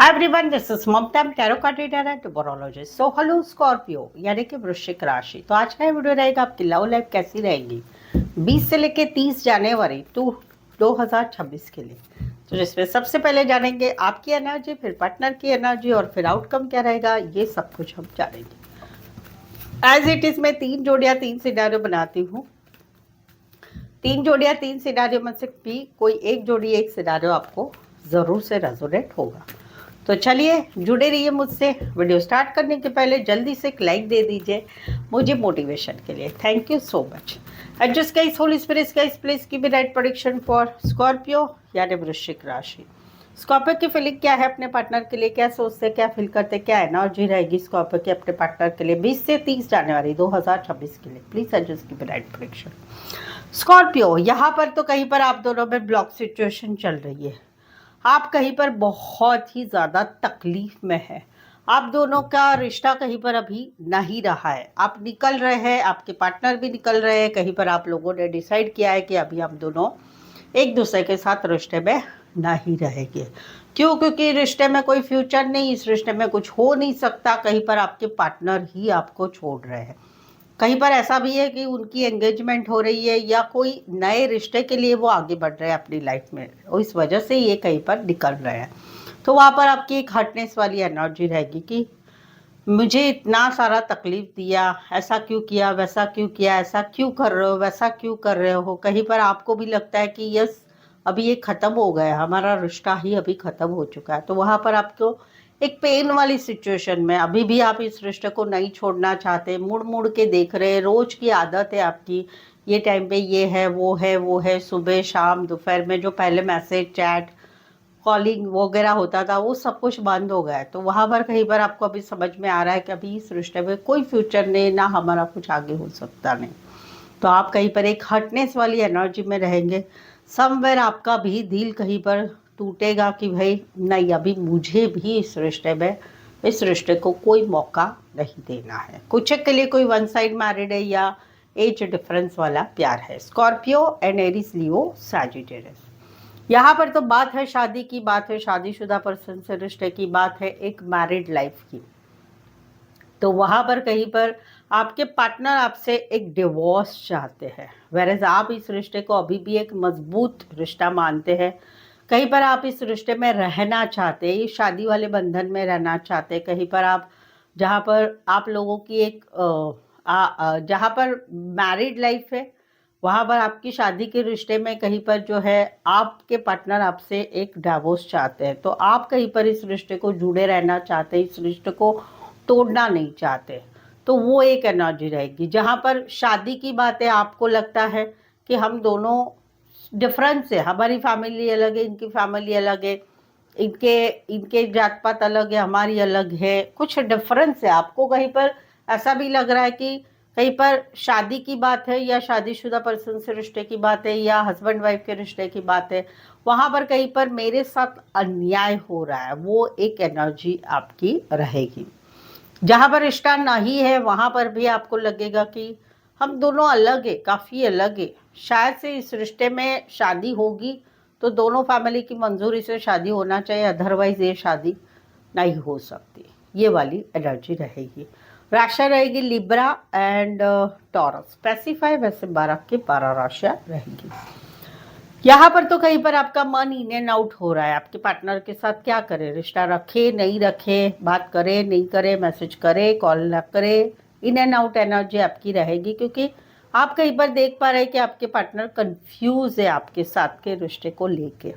Hi everyone, this is Mamta tarot card reader and numerologist. So hello Scorpio यानी कि वृश्चिक राशि। तो आज का वीडियो रहेगा आपकी लव लाइफ कैसी रहेगी 20 से लेकर 30 जनवरी टू 2026 के लिए। तो जिसमें सबसे पहले जानेंगे आपकी एनर्जी, फिर पार्टनर की एनर्जी और फिर आउटकम क्या रहेगा, ये सब कुछ हम जानेंगे। एज इट इज मैं 3 सिनेरियो बनाती हूँ। 3 सिनेरियो में से भी कोई एक जोड़ी एक सिनेरियो आपको जरूर से रेजोनेट होगा। तो चलिए जुड़े रहिए मुझसे। वीडियो स्टार्ट करने के पहले जल्दी से एक लाइक दे दीजिए मुझे मोटिवेशन के लिए। Thank you so much. And just guys, Holi spirit guys, please give me right prediction for Scorpio यानी वृश्चिक राशि। स्कॉर्पियो की फीलिंग क्या है अपने पार्टनर के लिए, क्या सोचते, क्या फील करते, क्या एनर्जी रहेगी स्कॉर्पियो के अपने पार्टनर के लिए 20 से 30 जनवरी 2026 के लिए। Please adjust give me right prediction. Scorpio, यहाँ पर तो कहीं पर आप दोनों में ब्लॉक सिचुएशन चल रही है। आप कहीं पर बहुत ही ज़्यादा तकलीफ में है। आप दोनों का रिश्ता कहीं पर अभी नहीं रहा है। आप निकल रहे हैं, आपके पार्टनर भी निकल रहे हैं। कहीं पर आप लोगों ने डिसाइड किया है कि अभी हम दोनों एक दूसरे के साथ रिश्ते में नहीं रहेंगे। क्यों? क्योंकि रिश्ते में कोई फ्यूचर नहीं, इस रिश्ते में कुछ हो नहीं सकता। कहीं पर आपके पार्टनर ही आपको छोड़ रहे हैं। कहीं पर ऐसा भी है कि उनकी एंगेजमेंट हो रही है या कोई नए रिश्ते के लिए वो आगे बढ़ रहे हैं अपनी लाइफ में, और इस वजह से ये कहीं पर निकल रहे हैं। तो वहाँ पर आपकी एक हर्टनेस वाली एनर्जी रहेगी कि मुझे इतना सारा तकलीफ दिया, ऐसा क्यों किया, वैसा क्यों किया, ऐसा क्यों कर रहे हो, वैसा क्यों कर रहे हो। कहीं पर आपको भी लगता है कि यस, अभी ये ख़त्म हो गया, हमारा रिश्ता ही अभी ख़त्म हो चुका है। तो वहाँ पर आपको एक पेन वाली सिचुएशन में अभी भी आप इस रिश्ते को नहीं छोड़ना चाहते, मुड़ मुड़ के देख रहे हैं। रोज की आदत है आपकी, ये टाइम पे ये है, वो है, वो है, सुबह शाम दोपहर में जो पहले मैसेज चैट कॉलिंग वगैरह होता था वो सब कुछ बंद हो गया है। तो वहाँ पर कहीं पर आपको अभी समझ में आ रहा है कि अभी इस रिश्ते में कोई फ्यूचर नहीं, ना हमारा कुछ आगे हो सकता नहीं। तो आप कहीं पर एक हर्टनेस वाली एनर्जी में रहेंगे। समवेयर आपका भी दिल कहीं पर टूटेगा कि भाई नहीं, अभी मुझे भी इस रिश्ते को कोई मौका नहीं देना है। कुछ के लिए कोई वन साइड मैरिड है या एज डिफरेंस वाला प्यार है। Scorpio and Aries, Leo, Sagittarius. यहाँ पर तो बात है शादी की, बात है शादीशुदा पर्सन से रिश्ते की, बात है एक मैरिड लाइफ की। तो वहाँ पर कहीं पर आपके पार्टनर आपसे एक डिवोर्स चाहते हैं, वेरएज आप इस रिश्ते को अभी भी एक मजबूत रिश्ता मानते हैं। कहीं पर आप इस रिश्ते में रहना चाहते हैं, इस शादी वाले बंधन में रहना चाहते हैं। कहीं पर आप, जहाँ पर आप लोगों की एक जहाँ पर मैरिड लाइफ है, वहाँ पर आपकी शादी के रिश्ते में कहीं पर जो है आपके पार्टनर आपसे एक डिवोर्स चाहते हैं। तो आप कहीं पर इस रिश्ते को जुड़े रहना चाहते हैं, इस रिश्ते को तोड़ना नहीं चाहते। तो वो एक एनर्जी रहेगी। जहाँ पर शादी की बातें आपको लगता है कि हम दोनों डिफरेंस है, हमारी फैमिली अलग है, इनकी फैमिली अलग है, इनके इनके जात पात अलग है, हमारी अलग है, कुछ डिफरेंस है। आपको कहीं पर ऐसा भी लग रहा है कि कहीं पर शादी की बात है या शादीशुदा पर्सन से रिश्ते की बात है या हस्बैंड वाइफ के रिश्ते की बात है, वहाँ पर कहीं पर मेरे साथ अन्याय हो रहा है, वो एक एनर्जी आपकी रहेगी। जहाँ पर रिश्ता नहीं है वहाँ पर भी आपको लगेगा कि हम दोनों अलग है, काफ़ी अलग है। शायद से इस रिश्ते में शादी होगी तो दोनों फैमिली की मंजूरी से शादी होना चाहिए, अदरवाइज ये शादी नहीं हो सकती। ये वाली एनर्जी रहेगी। राशि रहेगी लिब्रा एंड टॉरस। स्पेसिफाई वैसे 12 की 12 राशियाँ रहेगी। यहाँ पर तो कहीं पर आपका मन इन एंड आउट हो रहा है। आपके पार्टनर के साथ क्या करे, रिश्ता रखे नहीं रखे, बात करे नहीं करे, मैसेज करे कॉल ना करे, इन एंड आउट एनर्जी आपकी रहेगी। क्योंकि आप कहीं पर देख पा रहे हैं कि आपके पार्टनर कंफ्यूज है आपके साथ के रिश्ते को लेके।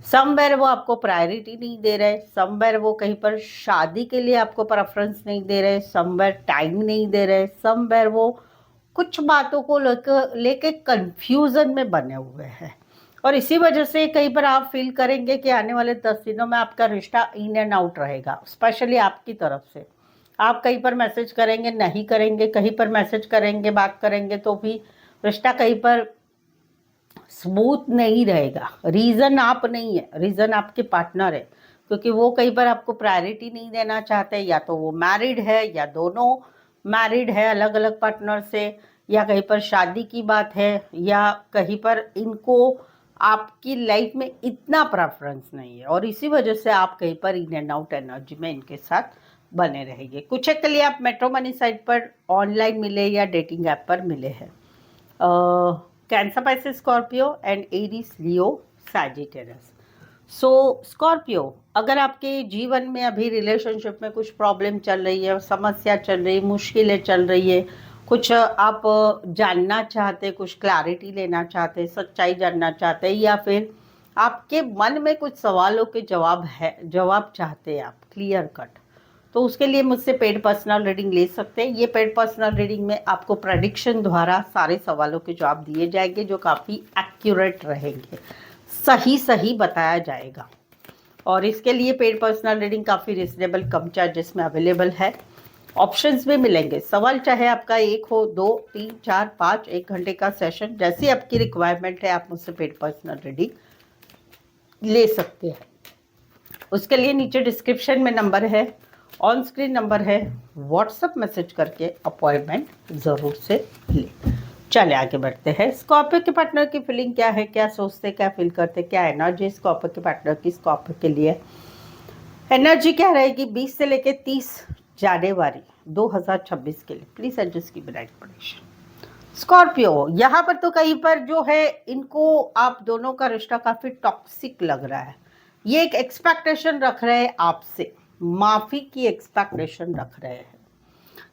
समवेयर वो आपको प्रायोरिटी नहीं दे रहे, समवेयर वो कहीं पर शादी के लिए आपको प्रेफरेंस नहीं दे रहे, समवेयर टाइम नहीं दे रहे, समवेयर वो कुछ बातों को लेके कंफ्यूजन में बने हुए हैं। और इसी वजह से कहीं पर आप फील करेंगे कि आने वाले 10 दिनों में आपका रिश्ता इन एंड आउट रहेगा, स्पेशली आपकी तरफ से। आप कहीं पर मैसेज करेंगे नहीं करेंगे, कहीं पर मैसेज करेंगे बात करेंगे तो भी रिश्ता कहीं पर स्मूथ नहीं रहेगा। रीज़न आप नहीं है, रीज़न आपके पार्टनर है। क्योंकि वो कहीं पर आपको प्रायोरिटी नहीं देना चाहते, या तो वो मैरिड है या दोनों मैरिड है अलग अलग पार्टनर से, या कहीं पर शादी की बात है, या कहीं पर इनको आपकी लाइफ में इतना प्रेफरेंस नहीं है और इसी वजह से आप कहीं पर इन एंड आउट एनर्जी में इनके साथ बने रहेंगे। कुछ एक के लिए आप मैट्रिमोनी साइट पर ऑनलाइन मिले या डेटिंग ऐप पर मिले हैं। Cancer, Pisces, Scorpio and Aries, Leo, Sagittarius. So Scorpio, अगर आपके जीवन में अभी रिलेशनशिप में कुछ प्रॉब्लम चल रही है, समस्या चल रही है, मुश्किलें चल रही है, कुछ आप जानना चाहते, कुछ क्लैरिटी लेना चाहते, सच्चाई जानना चाहते, या फिर आपके मन में कुछ सवालों के जवाब चाहते हैं आप क्लियर कट, तो उसके लिए मुझसे पेड पर्सनल रीडिंग ले सकते हैं। ये पेड पर्सनल रीडिंग में आपको प्रेडिक्शन द्वारा सारे सवालों के जवाब दिए जाएंगे जो काफ़ी एक्यूरेट रहेंगे, सही सही बताया जाएगा। और इसके लिए पेड पर्सनल रीडिंग काफ़ी रिजनेबल कम चार्जेस में अवेलेबल है। ऑप्शंस भी मिलेंगे, सवाल चाहे आपका 1 हो, 2, 3, 4, 5, 1 घंटे का सेशन, जैसी आपकी रिक्वायरमेंट है आप मुझसे पेड पर्सनल रीडिंग ले सकते हैं। उसके लिए नीचे डिस्क्रिप्शन में नंबर है, ऑन स्क्रीन नंबर है, व्हाट्सएप मैसेज करके अपॉइंटमेंट ज़रूर से ले। चले आगे बढ़ते हैं। स्कॉर्पियो के पार्टनर की फीलिंग क्या है, क्या सोचते, क्या फील करते, क्या एनर्जी स्कॉर्पियो के पार्टनर की स्कॉर्पियो के लिए एनर्जी क्या रहेगी 20 से लेकर 30 जनवरी 2026 के लिए। प्लीज एडजस्ट की ब्राइट प्रेडिक्शन। स्कॉर्पियो, यहाँ पर तो कहीं पर जो है इनको आप दोनों का रिश्ता काफी टॉक्सिक लग रहा है। ये एक एक्सपेक्टेशन रख रहे हैं आपसे, माफी की एक्सपेक्टेशन रख रहे हैं।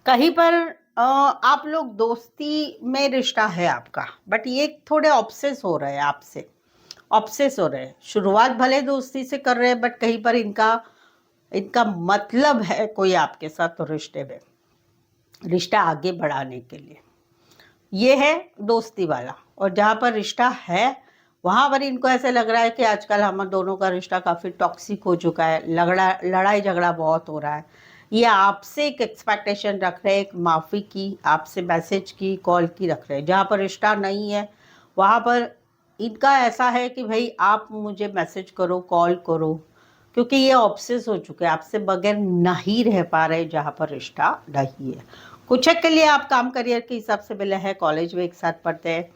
कहीं पर आप लोग दोस्ती में रिश्ता है आपका, बट ये थोड़े ऑब्सेस हो रहे हैं आपसे, ऑब्सेस हो रहे हैं। शुरुआत भले दोस्ती से कर रहे हैं, बट कहीं पर इनका मतलब है कोई आपके साथ तो रिश्ते में, रिश्ता आगे बढ़ाने के लिए। ये है दोस्ती वाला। और जहाँ पर रिश्ता है वहाँ पर इनको ऐसे लग रहा है कि आजकल हम दोनों का रिश्ता काफ़ी टॉक्सिक हो चुका है, लड़ाई झगड़ा बहुत हो रहा है। ये आपसे एक एक्सपेक्टेशन रख रहे हैं, एक माफ़ी की, आपसे मैसेज की, कॉल की रख रहे हैं। जहाँ पर रिश्ता नहीं है वहाँ पर इनका ऐसा है कि भाई आप मुझे मैसेज करो, कॉल करो, क्योंकि ये ऑब्सेस हो चुके हैं, आपसे बगैर नहीं रह पा रहे जहाँ पर रिश्ता नहीं है। कुछ एक के लिए आप काम करियर के हिसाब से मिले हैं, कॉलेज में एक साथ पढ़ते हैं,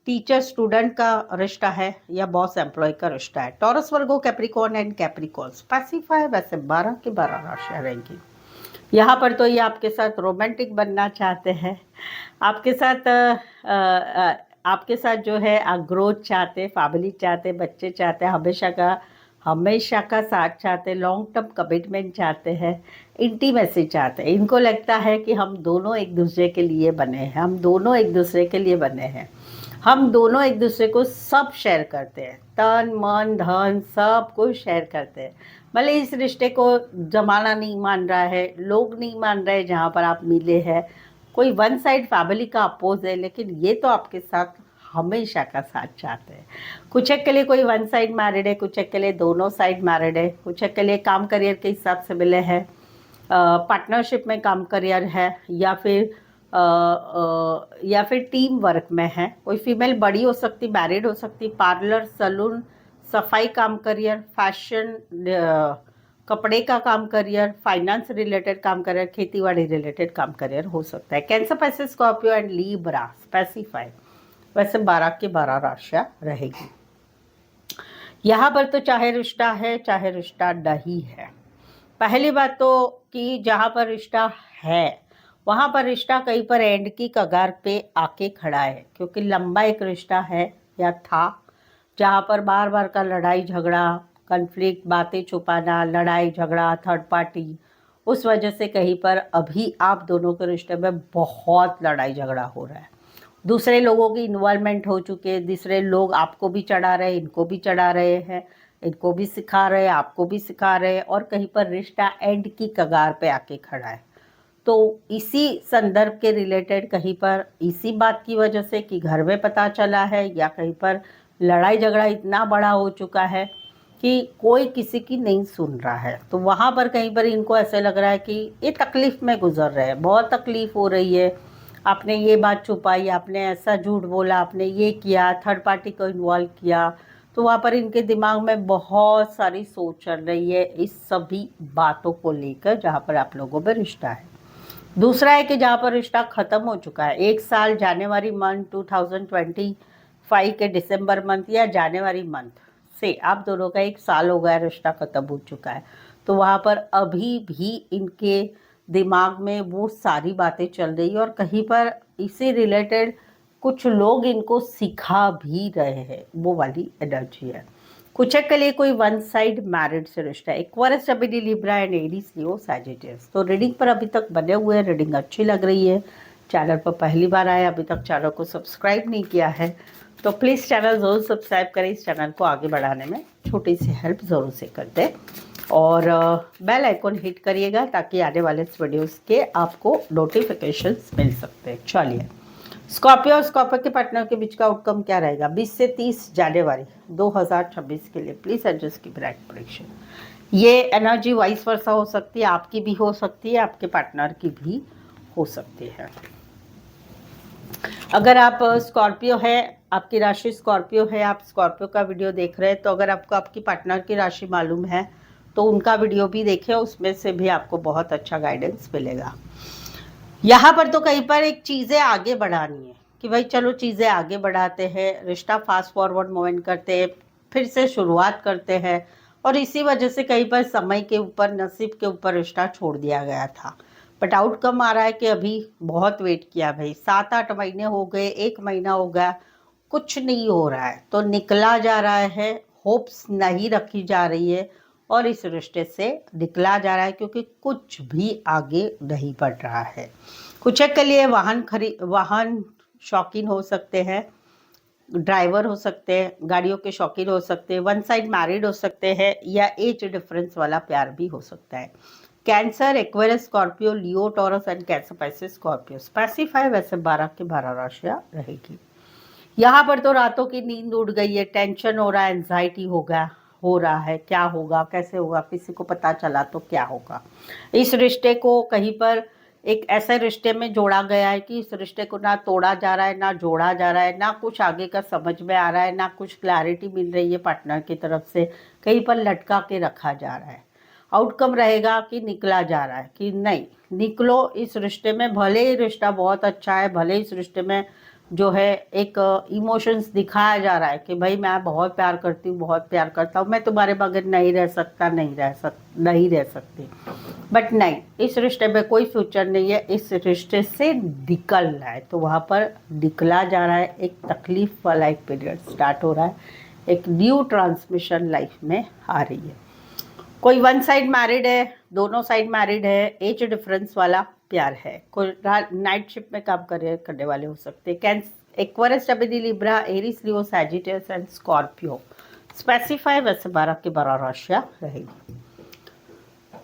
टीचर स्टूडेंट का रिश्ता है या बॉस एम्प्लॉय का रिश्ता है। Taurus, Virgo, Capricorn and Capricorn specify वैसे 12 की 12 राशियाँ रहेंगी। यहाँ पर तो ये आपके साथ रोमांटिक बनना चाहते हैं, आपके साथ जो है ग्रोथ चाहते, फैमिली चाहते, बच्चे चाहते, हमेशा का साथ चाहते, लॉन्ग टर्म कमिटमेंट चाहते हैं, इंटीमेसी चाहते हैं। इनको लगता है कि हम दोनों एक दूसरे के लिए बने हैं, हम दोनों एक दूसरे के लिए बने हैं, हम दोनों एक दूसरे को सब शेयर करते हैं, तन मन धन सब कुछ शेयर करते हैं। भले इस रिश्ते को जमाना नहीं मान रहा है, लोग नहीं मान रहे जहाँ पर आप मिले हैं, कोई वन साइड फैमिली का अपोज है, लेकिन ये तो आपके साथ हमेशा का साथ चाहते हैं। कुछ एक के लिए कोई वन साइड मैरिड है, कुछ एक के लिए दोनों साइड मैरिड है, कुछ एक के लिए काम करियर के हिसाब से मिले हैं, पार्टनरशिप में काम करियर है, या फिर टीम वर्क में है। कोई फीमेल बड़ी हो सकती, मैरिड हो सकती, पार्लर, सलून, सफाई काम करियर, फैशन, कपड़े का काम करियर, फाइनेंस रिलेटेड काम करियर, खेतीबाड़ी रिलेटेड काम करियर हो सकता है। Cancer, Pisces, Scorpio and Libra specify वैसे 12 की 12 राशियाँ रहेगी। यहाँ पर तो चाहे रिश्ता है चाहे रिश्ता नहीं है, पहली बात तो कि जहाँ पर रिश्ता है वहाँ पर रिश्ता कहीं पर एंड की कगार पे आके खड़ा है, क्योंकि लंबा एक रिश्ता है या था जहाँ पर बार बार का लड़ाई झगड़ा, कन्फ्लिक्ट, बातें छुपाना, लड़ाई झगड़ा, थर्ड पार्टी, उस वजह से कहीं पर अभी आप दोनों के रिश्ते में बहुत लड़ाई झगड़ा हो रहा है। दूसरे लोगों की इन्वॉल्वमेंट हो चुके हैं, दूसरे लोग आपको भी चढ़ा रहे हैं, इनको भी चढ़ा रहे हैं, इनको भी सिखा रहे हैं, आपको भी सिखा रहे हैं, और कहीं पर रिश्ता एंड की कगार पे आके खड़ा है। तो इसी संदर्भ के रिलेटेड कहीं पर इसी बात की वजह से कि घर में पता चला है या कहीं पर लड़ाई झगड़ा इतना बड़ा हो चुका है कि कोई किसी की नहीं सुन रहा है, तो वहाँ पर कहीं पर इनको ऐसे लग रहा है कि ये तकलीफ़ में गुजर रहे हैं, बहुत तकलीफ़ हो रही है, आपने ये बात छुपाई, आपने ऐसा झूठ बोला, आपने ये किया, थर्ड पार्टी को इन्वॉल्व किया। तो वहाँ पर इनके दिमाग में बहुत सारी सोच चल रही है इस सभी बातों को लेकर जहाँ पर आप लोगों में रिश्ता है। दूसरा है कि जहाँ पर रिश्ता ख़त्म हो चुका है, 1 साल जनवरी मंथ 5 के दिसंबर मंथ या जनवरी मंथ से आप दोनों का 1 साल हो गया, रिश्ता खत्म हो चुका है, तो वहाँ पर अभी भी इनके दिमाग में वो सारी बातें चल रही है और कहीं पर इससे रिलेटेड कुछ लोग इनको सिखा भी रहे हैं, वो वाली एनर्जी है। कुछ के लिए कोई वन साइड मैरिड से रिश्ता है, Aquarius, Gemini, Libra and Aries, Leo, Sagittarius. तो रीडिंग पर अभी तक बने हुए हैं, रीडिंग अच्छी लग रही है। चैनल पर पहली बार आए, अभी तक चैनल को सब्सक्राइब नहीं किया है तो प्लीज़ चैनल ज़रूर सब्सक्राइब करें, इस चैनल को आगे बढ़ाने में छोटी सी हेल्प ज़रूर से कर दें और बेल आइकॉन हिट करिएगा ताकि आने वाले वीडियोस के आपको नोटिफिकेशंस मिल सकते हैं। चलिए, स्कॉर्पियो और स्कॉर्पियो के पार्टनर के बीच का आउटकम क्या रहेगा 20 से 30 जनवरी 2026 के लिए। प्लीज़ एडजस्ट की ब्राइट प्रेडिक्शन। ये एनर्जी वाइस वर्सा हो सकती है, आपकी भी हो सकती है, आपके पार्टनर की भी हो सकती है। अगर आप स्कॉर्पियो है, आपकी राशि स्कॉर्पियो है, आप स्कॉर्पियो का वीडियो देख रहे हैं, तो अगर आपको आपकी पार्टनर की राशि मालूम है तो उनका वीडियो भी देखें, उसमें से भी आपको बहुत अच्छा गाइडेंस मिलेगा। यहाँ पर तो कहीं पर एक चीज़ें आगे बढ़ानी है कि भाई चलो चीज़ें आगे बढ़ाते हैं, रिश्ता फास्ट फॉरवर्ड मूवमेंट करते हैं, फिर से शुरुआत करते हैं, और इसी वजह से कहीं पर समय के ऊपर, नसीब के ऊपर रिश्ता छोड़ दिया गया था। बट आउटकम आ रहा है कि अभी बहुत वेट किया भाई, 7-8 महीने हो गए, 1 महीना हो गया, कुछ नहीं हो रहा है, तो निकला जा रहा है, होप्स नहीं रखी जा रही है और इस रिश्ते से निकला जा रहा है क्योंकि कुछ भी आगे नहीं बढ़ रहा है। कुछ के लिए वाहन शौकीन हो सकते हैं, ड्राइवर हो सकते हैं, गाड़ियों के शौकीन हो सकते हैं, वन साइड मैरिड हो सकते हैं या एज डिफरेंस वाला प्यार भी हो सकता है। Cancer, Aquarius, Scorpio, Leo, taurus and cancer, पैसे स्कॉर्पियो। स्पेसिफाई वैसे 12 की 12 राशियाँ रहेगी। यहाँ पर तो रातों की नींद उड़ गई है, टेंशन हो रहा है, एंजाइटी हो रहा है, क्या होगा, कैसे होगा, किसी को पता चला तो क्या होगा। इस रिश्ते को कहीं पर एक ऐसे रिश्ते में जोड़ा गया है कि इस रिश्ते को ना तोड़ा जा रहा है, ना जोड़ा जा रहा है, ना कुछ आगे का समझ में आ रहा है, ना कुछ क्लैरिटी मिल रही है पार्टनर की तरफ से, कहीं पर लटका के रखा जा रहा है। आउटकम रहेगा कि निकला जा रहा है कि नहीं, निकलो इस रिश्ते में, भले ही रिश्ता बहुत अच्छा है, भले इस रिश्ते में जो है एक इमोशंस दिखाया जा रहा है कि भाई मैं बहुत प्यार करती हूँ, बहुत प्यार करता हूँ, मैं तुम्हारे बगैर नहीं रह सकता, नहीं रह सकती, बट नहीं, इस रिश्ते में कोई फ्यूचर नहीं है, इस रिश्ते से निकलना है। तो वहाँ पर निकला जा रहा है, एक तकलीफ वाला एक पीरियड स्टार्ट हो रहा है, एक न्यू ट्रांसमिशन लाइफ में आ रही है। कोई वन साइड मैरिड है, दोनों साइड मैरिड है, एज डिफरेंस वाला प्यार है, कोई नाइट शिफ्ट में काम करने वाले हो सकते हैं। Aquarius, Gemini, Libra, Aries, Leo, Sagittarius and Scorpio. Specify वैसे 12 की 12 राशियाँ रहेगी।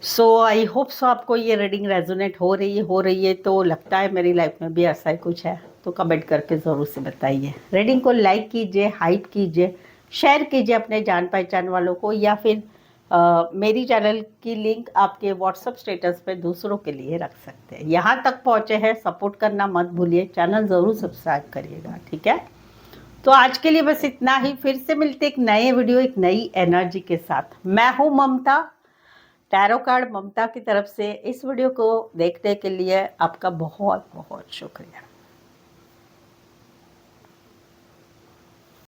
सो आई होप सो आपको ये रीडिंग रेजोनेट हो रही है तो लगता है मेरी लाइफ में भी ऐसा ही कुछ है, तो कमेंट करके ज़रूर से बताइए। रीडिंग को लाइक कीजिए, हाइप कीजिए, शेयर कीजिए अपने जान पहचान वालों को, या फिर मेरी चैनल की लिंक आपके व्हाट्सअप स्टेटस पे दूसरों के लिए रख सकते हैं। यहाँ तक पहुँचे हैं, सपोर्ट करना मत भूलिए, चैनल ज़रूर सब्सक्राइब करिएगा, ठीक है। तो आज के लिए बस इतना ही, फिर से मिलते एक नए वीडियो, एक नई एनर्जी के साथ। मैं हूँ ममता, टैरो कार्ड ममता की तरफ से। इस वीडियो को देखने के लिए आपका बहुत बहुत शुक्रिया।